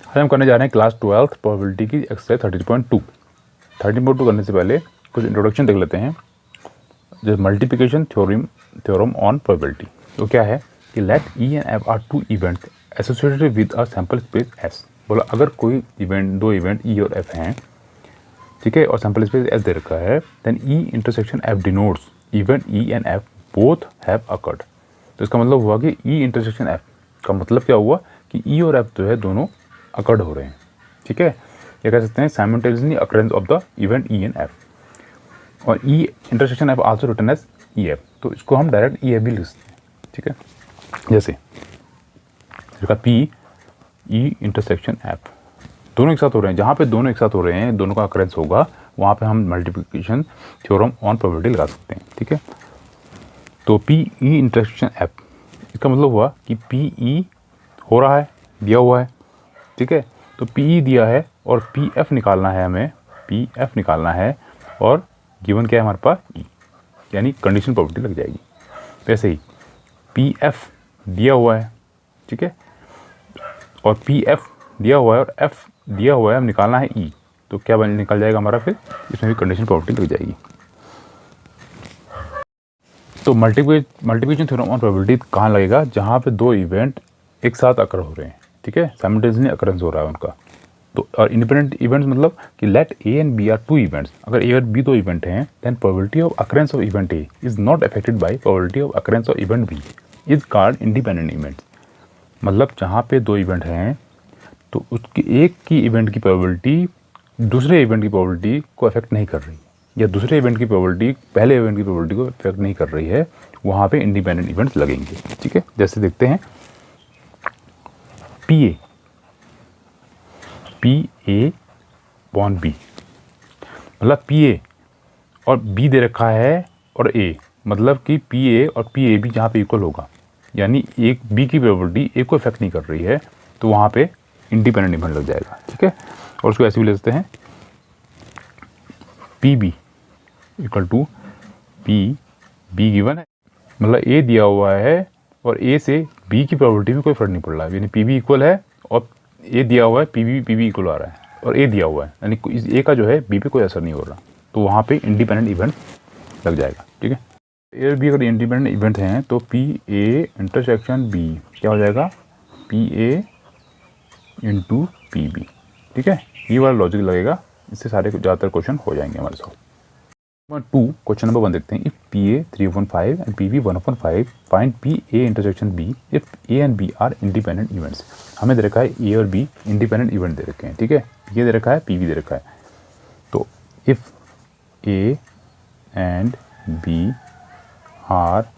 आज हम करने जा रहे हैं क्लास 12 प्रोबेबिलिटी की एक्सरसाइज 13.2। 13.2 करने से पहले कुछ इंट्रोडक्शन देख लेते हैं। जो मल्टीप्लिकेशन थ्योरम ऑन प्रोबेबिलिटी, तो क्या है कि let E and F are two event associated with a sample space S. बोला अगर कोई इवेंट, दो इवेंट ई और एफ हैं, ठीक है, और सैम्पल स्पेस एस दे रखा है, then E intersection F denotes event E and F both have occurred. तो इसका मतलब हुआ कि ई इंटरसेक्शन एफ का मतलब क्या हुआ कि ई और एफ जो है दोनों अकर्ड हो रहे हैं, ठीक है। ये कह सकते हैं simultaneously occurrence of the event E and F. और E intersection F also written as E F, तो इसको हम डायरेक्ट ई एफ भी लिख सकते हैं, ठीक है। जैसे इसका पी ई इंटरसेक्शन एफ दोनों एक साथ हो रहे हैं, जहाँ पे दोनों एक साथ हो रहे हैं, दोनों का अकरेंस होगा, वहाँ पे हम मल्टीप्लिकेशन थ्योरम ऑन प्रोबेबिलिटी लगा सकते हैं, ठीक है। तो पी ई इंटरसेक्शन एफ, इसका मतलब हुआ कि पी ई हो रहा है, दिया हुआ है, ठीक है। तो पी ई दिया है और पी एफ निकालना है, हमें पी एफ निकालना है, और गिवन क्या है हमारे पास ई, यानी कंडीशन प्रोबेबिलिटी लग जाएगी। तो ऐसे ही पी एफ दिया हुआ है, ठीक है, और पी एफ दिया हुआ है और एफ दिया हुआ है, हम निकालना है ई, तो क्या निकल जाएगा हमारा, फिर इसमें भी कंडीशन प्रोबेबिलिटी लग जाएगी। तो मल्टीप्लिकेशन थ्योरम ऑन प्रोबेबिलिटी कहाँ लगेगा, जहाँ पे दो इवेंट एक साथ अकर हो रहे हैं, ठीक है, साइमल्टेनियसली अकरेंस हो रहा है उनका। तो और इंडिपेंडेंट इवेंट्स मतलब कि let A and B are two events, अगर ए और बी दो इवेंट हैं, then probability of occurrence of event A is not affected by probability of occurrence of event B is called independent events. मतलब जहाँ पे दो event हैं तो उसकी एक की इवेंट की प्रोबेबिलिटी दूसरे इवेंट की प्रोबेबिलिटी को अफेक्ट नहीं कर रही, या दूसरे इवेंट की प्रोबेबिलिटी पहले इवेंट की प्रोबेबिलिटी को अफेक्ट नहीं कर रही है, वहाँ पे इंडिपेंडेंट इवेंट्स लगेंगे, ठीक है। जैसे देखते हैं पी ए बॉन बी, मतलब पी ए और बी दे रखा है और ए, मतलब कि पी ए और पी ए बी जहाँ पे इक्वल होगा, यानी एक बी की प्रोबेबिलिटी ए को अफेक्ट नहीं कर रही है, तो वहाँ पे इंडिपेंडेंट इवेंट लग जाएगा, ठीक है। और उसको ऐसे भी ले सकते हैं P B equal to P B given है, मतलब ए दिया हुआ है और ए से बी की प्रोबेबिलिटी में कोई फर्क नहीं पड़ रहा है, यानी पी बी इक्वल है और ए दिया हुआ है, पी बी इक्वल आ रहा है, और ए दिया हुआ है, यानी इस ए का जो है बी पे कोई असर नहीं हो रहा, तो वहाँ पे इंडिपेंडेंट इवेंट लग जाएगा, ठीक है। ए और बी अगर इंडिपेंडेंट इवेंट हैं तो पी ए इंटरसेक्शन बी क्या हो जाएगा, P A into P B, ठीक है। ये वाला लॉजिक लगेगा, इससे सारे ज़्यादातर क्वेश्चन हो जाएंगे हमारे साथ। 2 क्वेश्चन नंबर 1 देखते हैं। If P A 3/5 and P B 1/5 find P A intersection B if A and B are independent events. हमें दे रखा है ए और बी इंडिपेंडेंट इवेंट दे रखे हैं, ठीक है, ये दे रखा है, पी बी दे रखा है। तो if A and B are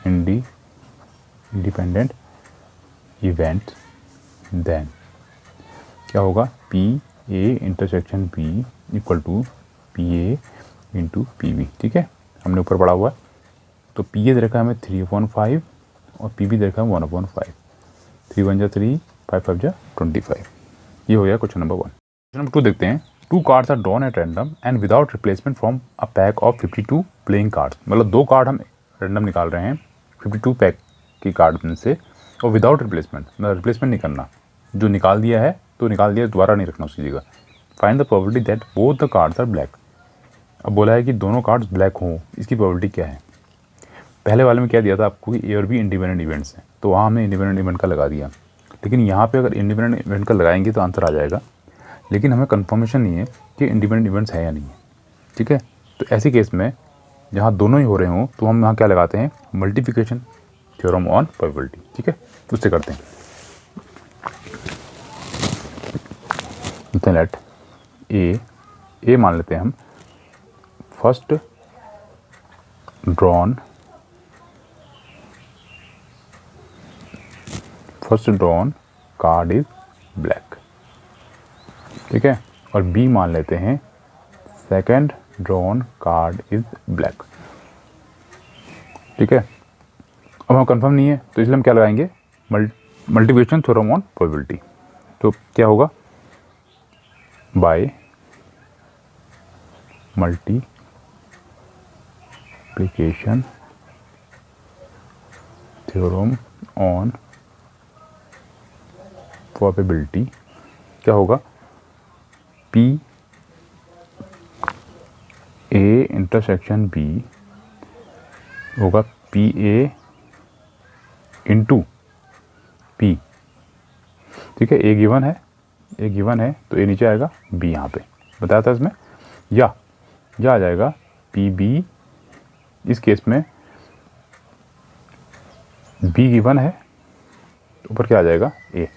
independent event, then क्या होगा, P A intersection B equal to P A into P B, ठीक है, हमने ऊपर पढ़ा हुआ है। तो पी ए दे रखा है हमें 3/5 और पी बी दे रखा है 1/5, 3 1 जा 3, 5 5 जा 25। ये हो गया क्वेश्चन नंबर 1। क्वेश्चन नंबर 2 देखते हैं। 2 cards are drawn at random and without replacement from a pack of 52 playing cards. मतलब 2 कार्ड हम रैंडम निकाल रहे हैं 52 पैक की कार्ड में से, और विदाउट रिप्लेसमेंट, मतलब रिप्लेसमेंट नहीं करना, जो निकाल दिया है तो निकाल दिया, दोबारा नहीं रखना उसकी जगह। Find the probability that both the cards are black. अब बोला है कि दोनों कार्ड्स ब्लैक हों, इसकी प्रोबेबिलिटी क्या है। पहले वाले में क्या दिया था आपको कि ए और बी इंडिपेंडेंट इवेंट्स हैं, तो वहाँ हमने इंडिपेंडेंट इवेंट का लगा दिया, लेकिन यहाँ पे अगर इंडिपेंडेंट इवेंट का लगाएंगे तो आंसर आ जाएगा, लेकिन हमें कंफर्मेशन नहीं है कि इंडिपेंडेंट इवेंट्स है या नहीं है, ठीक है। तो ऐसी केस में जहाँ दोनों ही हो रहे हों तो हम यहाँ क्या लगाते हैं, मल्टीप्लिकेशन थ्योरम ऑन प्रोबेबिलिटी, ठीक है, उससे करते हैं। लेट ए मान लेते हैं हम, first drawn card is black, ठीक है, और बी मान लेते हैं second drawn card is black, ठीक है। अब हम कंफर्म नहीं है तो इसलिए हम क्या लगाएंगे, मल्टीप्लिकेशन थ्योरम ऑन प्रोबेबिलिटी। तो क्या होगा, by multiplication theorem on probability क्या होगा, पी ए इंटरसेक्शन बी होगा पी ए इंटू पी। ठीक है, ए गिवन है तो ए नीचे आएगा, बी यहाँ पे बताया था इसमें, या आ जाएगा पी बी। इस केस में बी गिवन है तो ऊपर क्या आ जाएगा, ए।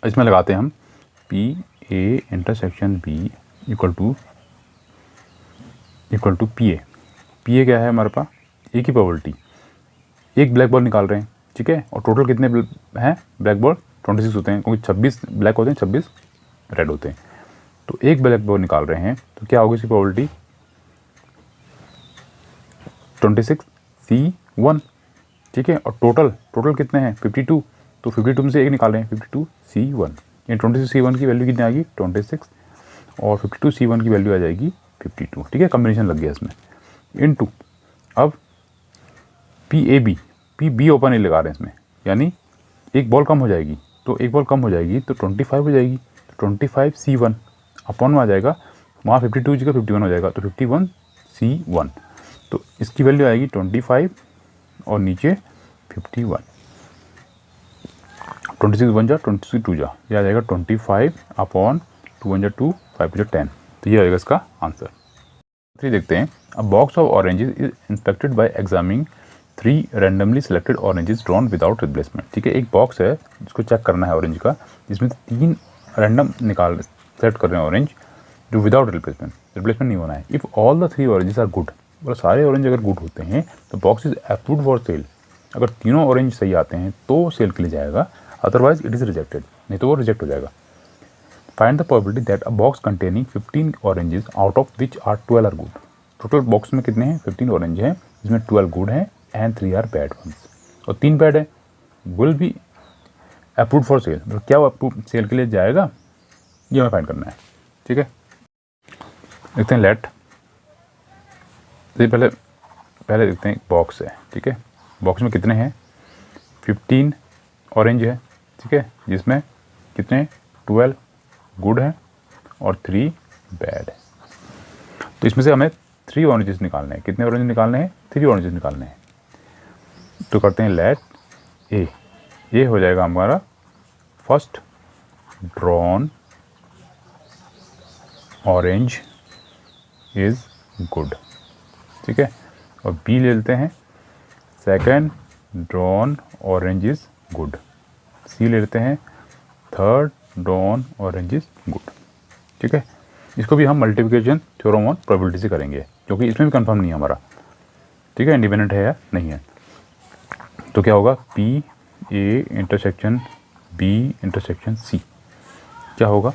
इसमें लगाते हैं हम P A intersection B equal to P A. क्या है हमारे पास, ए की प्रोबेबिलिटी, एक ब्लैक बॉल निकाल रहे हैं, ठीक है, और टोटल कितने हैं ब्लैक बॉल, 26 होते हैं, क्योंकि 26 ब्लैक होते हैं, 26 रेड होते हैं। तो एक ब्लैक बॉल निकाल रहे हैं तो क्या होगी इसकी प्रोबेबिलिटी, 26C1, ठीक है, और टोटल कितने हैं 52, तो 52 में से एक निकाल रहे हैं 52C1, यानी 26C1 की वैल्यू कितनी आएगी 26 और 52C1 की वैल्यू आ जाएगी 52। ठीक है, कम्बिनेशन लग गया इसमें, इनटू अब पी बी ओपन नहीं लगा रहे हैं इसमें, यानी एक बॉल कम हो जाएगी, तो 25 हो जाएगी, तो 25C1 अपॉन में आ जाएगा, वहाँ 52 जगह 51 हो जाएगा, तो 51C1, तो इसकी वैल्यू आएगी 25 और नीचे 51, 26 1 जा 26 2 जा, यह आ जाएगा 25 अपॉन 2 1 जा 2 5 जा 10, तो ये आएगा इसका आंसर। 3 देखते हैं, अ box of oranges is inspected bye examining 3 randomly selected oranges drawn without replacement. ठीक है, एक बॉक्स है जिसको चेक करना है ऑरेंज का, जिसमें 3 रैंडम सेलेक्ट कर रहे हैं ऑरेंज जो विदाउट रिप्लेसमेंट नहीं होना है। If all the 3 oranges are good, और सारे ऑरेंज अगर गुड होते हैं तो box is approved for sale. अगर तीनों ऑरेंज सही आते हैं तो सेल के लिए जाएगा, अदरवाइज इट इज़ रिजेक्टेड, नहीं तो वो रिजेक्ट हो जाएगा। Find the probability that a box containing 15 oranges out of which are 12 are good. Total box में कितने हैं 15 ऑरेंज हैं, जिसमें 12 गुड हैं एंड 3 आर बैड वंस, और 3 बैड है, will be approved for cell, मतलब क्या वो अप्रूव सेल के लिए जाएगा, ये हमें फाइंड करना है। ठीक है, देखते हैं लेट, पहले देखते हैं बॉक्स है, ठीक है, बॉक्स में कितने हैं 15 ऑरेंज है, ठीक है, जिसमें कितने 12 गुड हैं और 3 बैड है। तो इसमें से हमें 3 ऑरेंजेस निकालने हैं, कितने ऑरेंज निकालने हैं 3 ऑरेंजेस निकालने हैं। तो करते हैं लेट ए हो जाएगा हमारा first drawn orange is good, ठीक है, और बी ले लेते हैं second drawn orange is good, C ले लेते हैं third drawn orange is good. ठीक है, इसको भी हम मल्टीप्लिकेशन थ्योरम ऑन प्रोबेबिलिटी से करेंगे, क्योंकि इसमें भी कंफर्म नहीं है हमारा, ठीक है, इंडिपेंडेंट है या नहीं है। तो क्या होगा P A intersection B intersection C, क्या होगा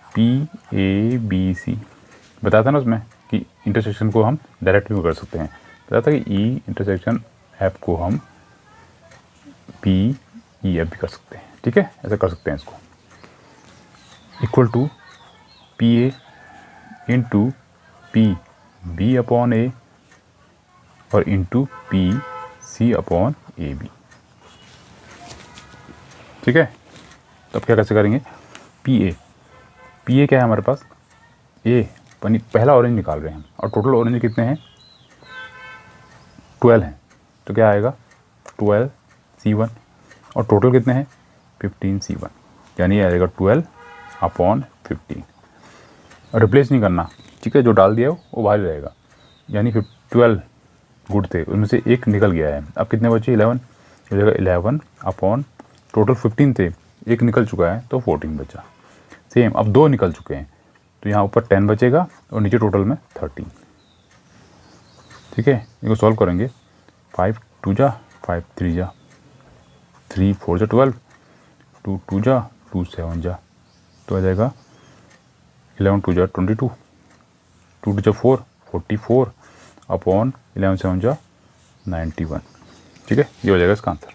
पी ए बी सी। बताया था ना उसमें कि इंटरसेक्शन को हम डायरेक्टली कर सकते हैं, बताया था कि ई इंटरसेक्शन एफ को हम पी ई एफ भी कर सकते हैं। ठीक है, ऐसा कर सकते हैं इसको, equal to P A into P B upon A और into P C upon A B. ठीक है, तो अब क्या कैसे करेंगे, पी ए क्या है हमारे पास, ए पहला ऑरेंज निकाल रहे हैं हम, और टोटल ऑरेंज कितने हैं 12 हैं, तो क्या आएगा 12C1, और टोटल कितने हैं 15C1, यानी आएगा 12 अपॉन 15। रिप्लेस नहीं करना, ठीक है, जो डाल दिया वो बाहर रहेगा, यानी 12 गुड थे, उनमें से एक निकल गया है, अब कितने बचे 11, हो जाएगा 11 अपॉन टोटल 15 थे, एक निकल चुका है तो 14 बचा। सेम अब 2 निकल चुके हैं तो यहाँ ऊपर 10 बचेगा और नीचे टोटल में 13। ठीक है, इसको सॉल्व करेंगे, 5 2 जा 5 3 जा 3 4 जा 12, 2 2 जा 2 7 जा, तो आ जाएगा 11 2 जा 22, 2 2 जा 4 44 अपॉन 11 7 जा 91। ठीक है, ये हो जाएगा इसका आंसर।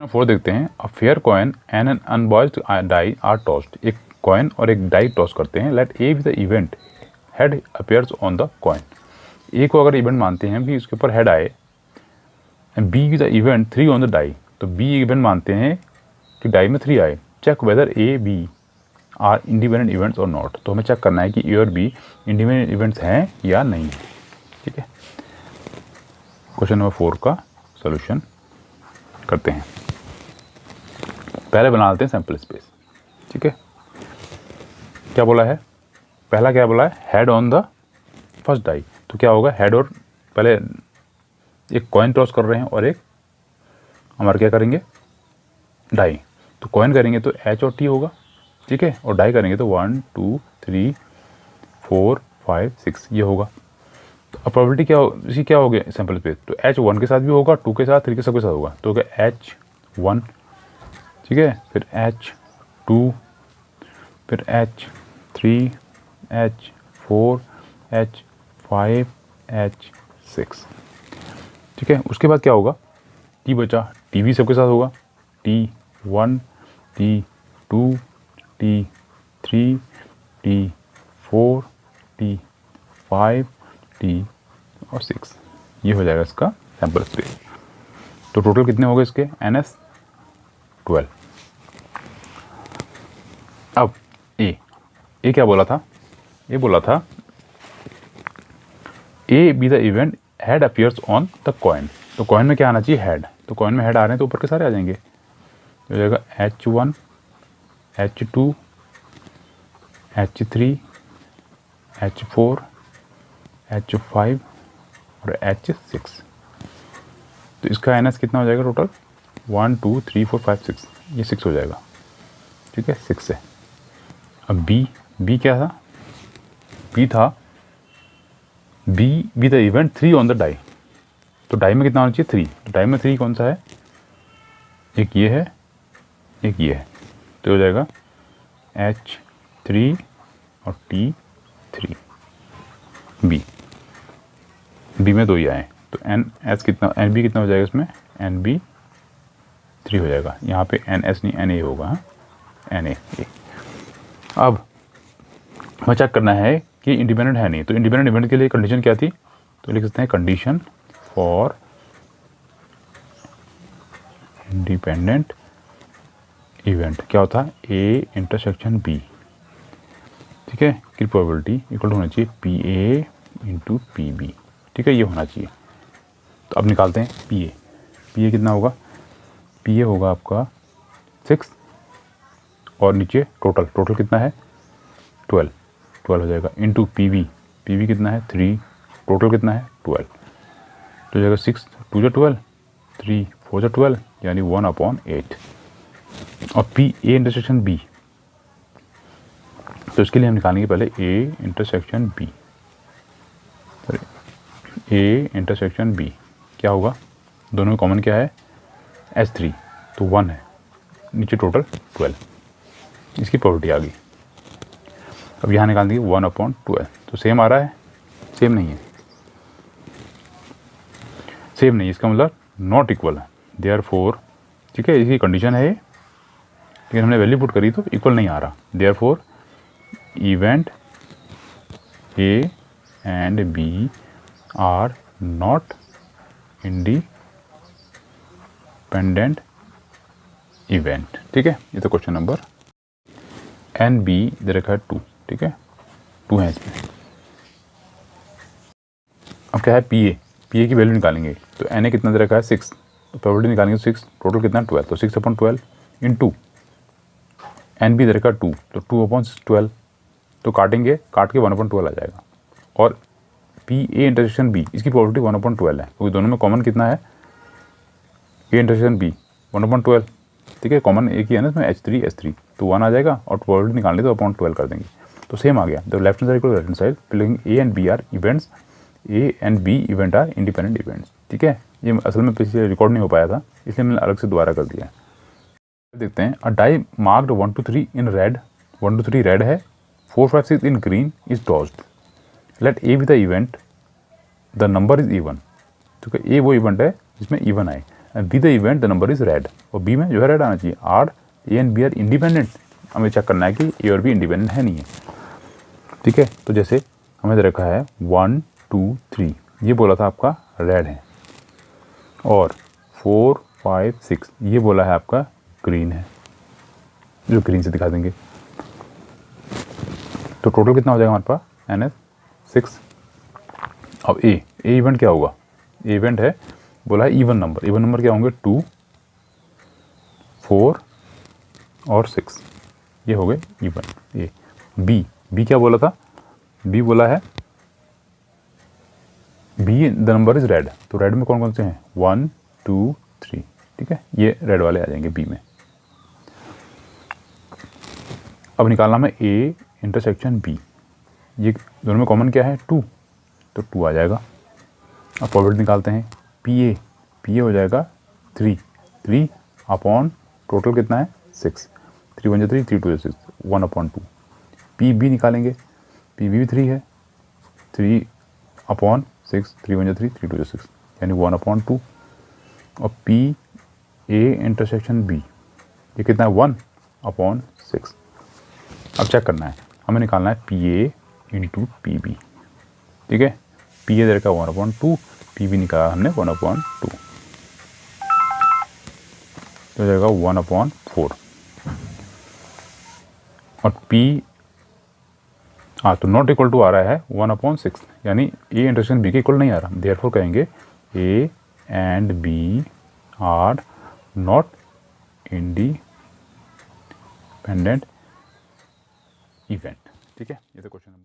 4 देखते हैं, a fair coin and an unbiased die are tossed. एक कॉइन और एक डाई टॉस करते हैं, let A be the event head appears on the coin. A को अगर इवेंट मानते हैं भी उसके ऊपर हेड आए, and B the event 3 on the die, तो बी इवेंट मानते हैं कि डाई में 3 आए, check whether A B are independent events और नॉट। तो हमें चेक करना है कि ए और बी इंडिपेंडेंट इवेंट्स हैं या नहीं है। ठीक है, क्वेश्चन नंबर 4 का सॉल्यूशन करते हैं। पहले बना लेते हैं सैंपल स्पेस। ठीक है, क्या बोला है, पहला क्या बोला है, head on the first die. तो क्या होगा, हेड और पहले एक कॉइन टॉस कर रहे हैं और एक हमारे क्या करेंगे, डाई। तो कॉइन करेंगे तो एच और टी होगा। ठीक है, और डाई करेंगे तो 1 2 3 4 5 6 ये होगा। तो अब प्रोबेबिलिटी क्या हो, इसी क्या हो गया सैंपल स्पेस, तो एच 1 के साथ भी होगा, 2 के साथ, 3 के सबके साथ होगा। तो क्या एच 1, ठीक है, फिर एच 2, फिर एच 3, एच 4, एच 5, एच 6। ठीक है, उसके बाद क्या होगा, टी बचा, टी भी सबके साथ होगा, T 1, T 2, T 3, T 4, T 5, T और 6। ये हो जाएगा इसका सैंपल स्पेस। तो टोटल कितने हो गए इसके, NS 12। अब ए क्या बोला था, ये बोला था ए be the event head appears on the coin. तो कॉइन में क्या आना चाहिए, हेड। तो कॉइन में हेड आ रहे हैं तो ऊपर के सारे आ जाएंगे। तो हो जाएगा H1, H2, H3, H4, H5 और H6। तो इसका NS कितना हो जाएगा टोटल, 1 2 3 4 5 6, ये 6 हो जाएगा। ठीक है, 6 से। अब बी क्या था, बी था B the event 3 on the die. तो डाई में कितना होना चाहिए, 3। डाई में 3 कौन सा है, एक ये है, एक ये है। तो हो जाएगा H3 और T3। बी में 2 ही आए, तो NS कितना, NB कितना हो जाएगा इसमें, NB 3 हो जाएगा। यहाँ पे NS नहीं NA होगा, NA। अब हमें चेक करना है कि इंडिपेंडेंट है नहीं। तो इंडिपेंडेंट इवेंट के लिए कंडीशन क्या थी, तो लिख सकते हैं कंडीशन फॉर इंडिपेंडेंट इवेंट क्या होता है, A इंटरसेक्शन B। ठीक है, की प्रोबेबिलिटी इक्वल होना चाहिए PA इंटू PB। ठीक है, ये होना चाहिए। तो अब निकालते हैं PA कितना होगा, PA होगा आपका 6 और नीचे टोटल कितना है 12 हो जाएगा, इंटू PB कितना है 3, टोटल कितना है 12। तो हो जाएगा 6 2 जो 12, 3 4 जो 12, यानी 1/8। और A इंटरसेक्शन B, तो इसके लिए हम निकालेंगे पहले A इंटरसेक्शन B। क्या होगा, दोनों में कॉमन क्या है, S3, तो 1 है, नीचे टोटल 12, इसकी प्रोबेबिलिटी आ गई। अब यहाँ निकाल देंगे 1/12। तो सेम आ रहा है, सेम नहीं है, इसका मतलब नॉट इक्वल है, देयरफॉर। ठीक है, इसकी कंडीशन है, लेकिन हमने वैल्यू पुट करी तो इक्वल नहीं आ रहा। Therefore event A and B are not independent event. ठीक है, ये तो क्वेश्चन नंबर NB दे रखा है 2। ठीक है, 2 है इसमें। अब क्या है PA की वैल्यू निकालेंगे। तो NA कितना दे रखा है 6, तो प्रोबेबिलिटी निकालेंगे 6, टोटल कितना 12, तो 6/12 इंटू NB दे रखा 2, तो 2/12। तो काट के 1/12 आ जाएगा। और PA इंटरसेक्शन B, इसकी प्रोबेबिलिटी 1/12 है, क्योंकि दोनों में कॉमन कितना है, A इंटरसेक्शन B 1/12। ठीक है, कॉमन एक ही है ना इसमें, H3 S3, तो 1 आ जाएगा और प्रोबेबिलिटी निकालने तो 12 कर देंगे, तो सेम आ गया। The left hand side equal right hand side, filling A and B event are independent events. ठीक है, ये असल में पिछले रिकॉर्ड नहीं हो पाया था, इसलिए मैंने अलग से दोबारा कर दिया। देखते हैं, a die marked 1 to 3 in red, 1 to 3 red है, 4 5 6 in green is tossed. Let A be the event, the number is even. ठीक है, A वो इवेंट है जिसमें इवन आए, B the event the number is red, और B में जो है रेड आना चाहिए। Are A and B are independent, हमें चेक करना है कि A और B इंडिपेंडेंट है नहीं है। ठीक है, तो जैसे हमें दे रखा है 1 2 3, ये बोला था आपका रेड है, और 4 5 6, ये बोला है आपका ग्रीन है, जो ग्रीन से दिखा देंगे। तो टोटल कितना हो जाएगा हमारे पास, NS 6। अब ए इवेंट क्या होगा, ए इवेंट है, बोला है इवन नंबर क्या होंगे, 2 4 और 6, ये हो गए इवन। ए बी क्या बोला था, बी बोला है be the number is red, तो रेड में कौन कौन से हैं, 1 2 3, ठीक है, ये रेड वाले आ जाएंगे बी में। अब निकालना में ए इंटरसेक्शन बी, ये दोनों में कॉमन क्या है, 2, तो 2 आ जाएगा। अब प्रोबेबिलिटी निकालते हैं, पी ए हो जाएगा 3 अपॉन टोटल कितना है 6, 3 1 3 3 2 6, 1/2। पी बी निकालेंगे, पी बी भी 3 है, 3 अपॉन 6, 3 1 3 3 2 6, यानी 1/2। और पी ए इंटरसेक्शन बी, ये कितना है 1/6। अब चेक करना है, हमें निकालना है P A into P B, ठीक है। पी ए दे रखा 1/2, पी बी निकाला हमने 1/2, तो हो जाएगा 1/4। और पी तो नॉट इक्वल टू आ रहा है 1/6, यानी ए इंटरसेक्शन बी के इक्वल नहीं आ रहा, देयरफॉर कहेंगे A and B are not independent event, ठीक है। ये तो क्वेश्चन नंबर